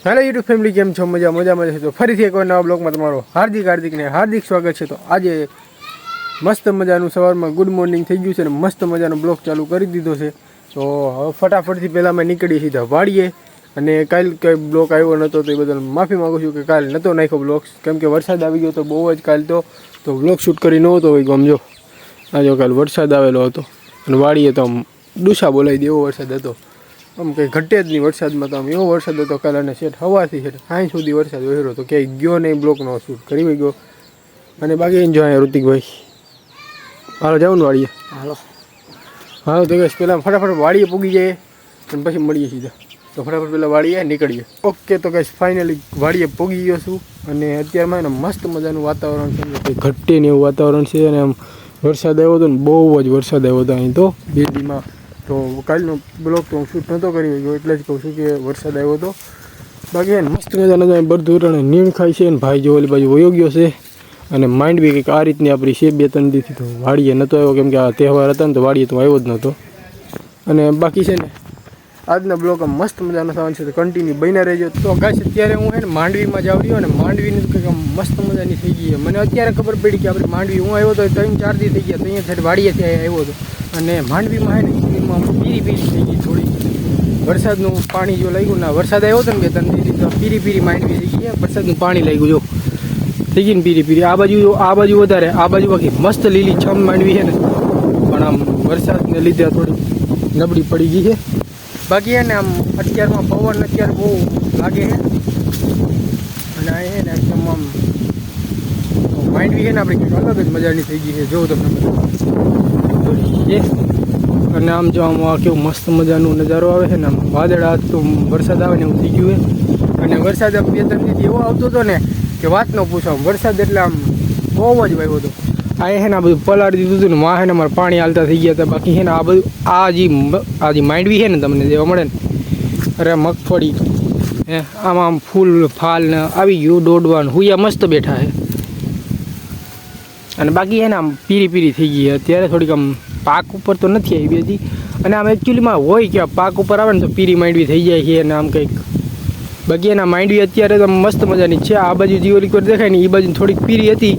Hello YouTube family केम छो मजा मजा मजा तो फरीथी एक नवा ब्लॉग में तमारो हार्दिक स्वागत है। तो आज मस्त मजानु सवारमां गुड मॉर्निंग थई गयुं छे ने मस्त मजानो ब्लॉग चालू करी दीधो छे। तो हवे फटाफटथी पहेला मैं निकळी सीधा वाड़ीए अने काल कई ब्लॉग आव्यो नतो तो ए बदल माफी मांगू छुं कि काल नतो नाख्यो ब्लॉग केम के वरसाद आवी गयो तो बहु ज काल तो ब्लॉग शूट करी नहोतो होय। गमजो आज काल वरसाद आवेलो हतो अने वाड़ीए तो आम डूसा बोलाई दे एवो वरसाद हतो। आम कहीं घटे ज नहीं वरसाद में। तो आम एवो वरसाद हतो काल अने सेट हवारथी छेक साँज सुधी वरसाद वह्यो तो क्यांय गयो नहीं ब्लॉगनो शूट करी गयो। अने बाकी एन्जॉय ऋतिक भाई हालो जाऊँ वाड़ीए हालो हालो तो गैस पहला फटाफट वाड़ीए पूगी जाए अने पछी मळीए सीधा। तो फटाफट पहला वाड़ीए निकळीए। ओके तो गैस फाइनली वाड़ीए पूगी गयो छुं अने अत्यारमां एने मस्त मजानुं वातावरण छे कंई घटे नहीं एवुं वातावरण छे। अने आम वरसाद आव्यो तो ने बहु ज वरसाद आव्यो तो अहीं तो बेदीमां। तो कालनो ब्लॉग तो शूट नहोतो करी गयो એટલે જ કહું છું કે વરસાદ આવ્યો તો બાકી મસ્ત મજાનો બરધુરણ નીણ ખાય છે ને ભાઈ જો ઓલી બાજુ વયો ગયો છે અને માઇન્ડ બી કંઈક આ રીતની આપણી છે 2-3 દીથી તો વાડીએ નહોતો આવ્યો કેમ કે આ તહેવાર હતા ને તો વાડીએ તો આવ્યો જ નહોતો। અને બાકી છે ને આજના બ્લોગ મસ્ત મજાનો થવાનો છે તો કન્ટિન્યુ બન્યા રહેજો। તો ગાઈસ અત્યારે હું છે ને માંડવીમાં જાવ રહ્યો અને માંડવીની કંઈક મસ્ત મજાની થઈ ગઈ છે। મને અત્યારે ખબર પડી કે આપણે માંડવી હું આવ્યો તો 3-4 દી થઈ ગયા તો અહીંયા સાઈડ વાડીએથી આવ્યો હતો અને માંડવીમાં છે ને એમાં પીરી પીરી થઈ ગઈ થોડી વરસાદનું પાણી જો લાગ્યું ના વરસાદ આવ્યો હતો ને 2-3 દી તો પીરી પીરી માંડવી થઈ ગઈ વરસાદનું પાણી લાગ્યું જો થઈ ગઈ ને પીરી પીરી। આ બાજુ વધારે આ બાજુ બાકી મસ્ત લીલી છમ માંડવી છે ને પણ આમ વરસાદને લીધે થોડી નબળી પડી ગઈ છે। બાકી છે ને આમ અત્યારમાં પવન અત્યારે બહુ લાગે છે અને આ છે ને એકદમ આમ માંડવી છે ને આપણે કંઈક અલગ જ મજાની થઈ ગઈ છે જો તમને એ અને આમ જો આમ આ કેવું મસ્ત મજાનો નજારો આવે છે ને આમ વાદળા તો વરસાદ આવે ને એવું થઈ ગયું છે। અને વરસાદ 2-3 દીથી એવો આવતો હતો ને કે વાત ન પૂછો વરસાદ એટલે આમ બહુ જ આવ્યો હતો। આ છે ને આ બધું પલાળી દીધું હતું ને માં છે ને અમારે પાણી હાલતા થઈ ગયા હતા। બાકી છે ને આ બધું આ જે માંડવી છે ને તમને જેવા મળે ને અરે મગફળી હે આમાં આમ ફૂલ ફાલ ને આવી ગયું દોડવાનું હુયા મસ્ત બેઠા છે અને બાકી છે ને આમ પીરી પીરી થઈ ગઈ અત્યારે થોડીક આમ પાક ઉપર તો નથી આવી બધી અને આમ એકચ્યુઅલીમાં હોય કે પાક ઉપર આવે ને તો પીરી માંડવી થઈ જાય છે અને આમ કંઈક બાકી એના માંડવી અત્યારે તો મસ્ત મજાની છે। આ બાજુ જે ઓલી પર દેખાય ને એ બાજુ થોડીક પીરી હતી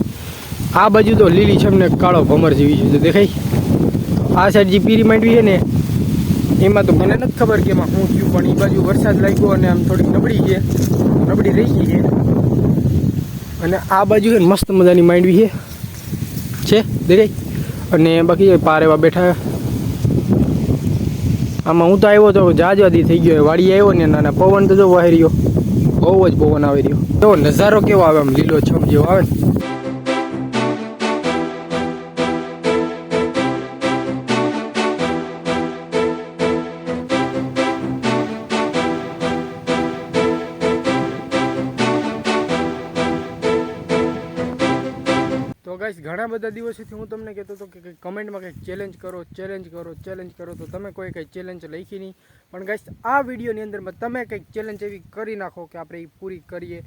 આ બાજુ તો લીલી છે ને કાળો ભમર જેવી છે તો દેખાય। આ સાઈડ જે પીરી માંડવી છે ને એમાં તો મને નથી ખબર કે એમાં શું થયું પણ એ બાજુ વરસાદ લાગ્યો અને આમ થોડીક નબળી રહી ગઈ છે અને આ બાજુ છે ને મસ્ત મજાની માંડવી છે દેખાય। અને બાકી પારેવા બેઠા આમાં હું તો આવ્યો તો જાજવાદી થઈ ગયો વાડી આવ્યો ને નાના પવન તો જો વહી રહ્યો બહુ જ પવન આવી રહ્યો તો નજારો કેવો આવે આમ લીલો છમ જેવો આવે ને। તો ગાઈસ ઘણા બધા દિવસોથી હું તમને કહેતો હતો કે કમેન્ટમાં કંઈક ચેલેન્જ કરો તો તમે કોઈ કંઈ ચેલેન્જ લખી નહીં પણ ગાઈસ આ વિડીયોની અંદરમાં તમે કંઈક ચેલેન્જ એવી કરી નાખો કે આપણે એ પૂરી કરીએ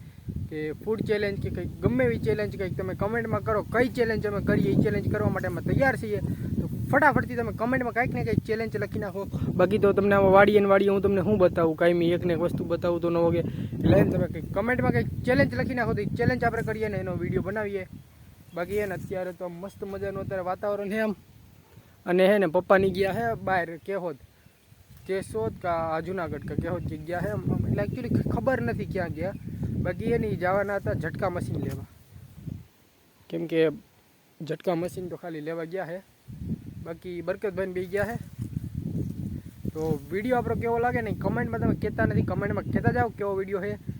કે ફૂડ ચેલેન્જ કે કંઈક ગમે એવી ચેલેન્જ કંઈક તમે કમેન્ટમાં કરો કઈ ચેલેન્જ અમે કરીએ એ ચેલેન્જ કરવા માટે અમે તૈયાર છીએ। તો ફટાફટથી તમે કમેન્ટમાં કંઈક ને કંઈક ચેલેન્જ લખી નાખો। બાકી તો તમને આમાં વાડીએ હું તમને શું બતાવું કાંઈ એકને એક વસ્તુ બતાવું તો ન હોગે એટલે તમે કંઈક કમેન્ટમાં કંઈક ચેલેન્જ લખી નાખો તો એ ચેલેન્જ આપણે કરીએ ને એનો વિડીયો બનાવીએ। બાકી હે ને અત્યારે તો મસ્ત મજાનું અત્યારે વાતાવરણ છે આમ અને હે ને પપ્પાની ગયા હે બહાર કેશોદ કા જુનાગઢ કા કેહોદ કે ગયા હે એટલે એકચ્યુઅલી ખબર નથી ક્યાં ગયા। બાકી એ નહીં જવાના હતા ઝટકા મશીન લેવા કેમ કે ઝટકા મશીન તો ખાલી લેવા ગયા હે। બાકી બરકતભાઈને બી ગયા હે તો વિડીયો આપણો કેવો લાગે ને કમેન્ટમાં તમે કહેતા નથી કમેન્ટમાં કહેતા જાઓ કેવો વિડીયો છે।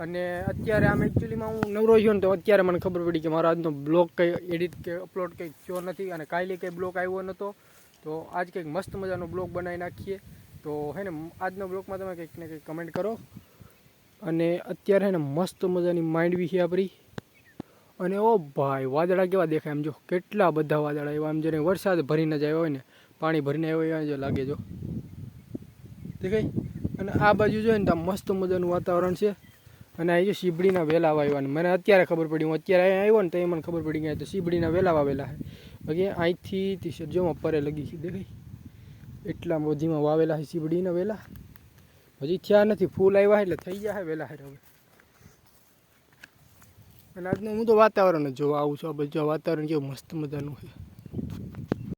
અને અત્યારે આમ એકચ્યુઅલીમાં હું નવરો છું ને તો અત્યારે મને ખબર પડી કે મારો આજનો બ્લોગ કંઈ એડિટ કે અપલોડ કંઈ થયો નથી અને કાલે કંઈ બ્લોગ આવ્યો નહોતો તો આજ કંઈક મસ્ત મજાનો બ્લોગ બનાવી નાખીએ। તો હે ને આજનો બ્લોગમાં તમે કંઈક ને કંઈક કમેન્ટ કરો। અને અત્યારે હે ને મસ્ત મજાની માંડવી છે આપણી અને ઓ ભાઈ વાદળા કેવા દેખાય એમ જો કેટલા બધા વાદળા આવ્યા આમ જેને વરસાદ ભરીને જ આવ્યો હોય ને પાણી ભરીને આવ્યો હોય જો લાગે જો દેખાય। અને આ બાજુ જોઈએ ને તો મસ્ત મજાનું વાતાવરણ છે અને આ જો સીબડીના વેલા વાવ્યા મને અત્યારે ખબર પડી હું અત્યારે અહીંયા આવ્યો ને તો એ મને ખબર પડી ગયા તો સીબડીના વેલા વાવેલા છે। બાકી અહીંથી ટી-શર્ટ જોમાં પરે લગી છે દેખાય એટલા બધીમાં વાવેલા છે સીબડીના વેલા હજી થયા નથી, ફૂલ આવ્યા એટલે થઈ ગયા વહેલા હારે હવે. અને આજનું હું તો વાતાવરણ જ જોવા આવું છું. આ બધું વાતાવરણ કેવું મસ્ત મજાનું છે.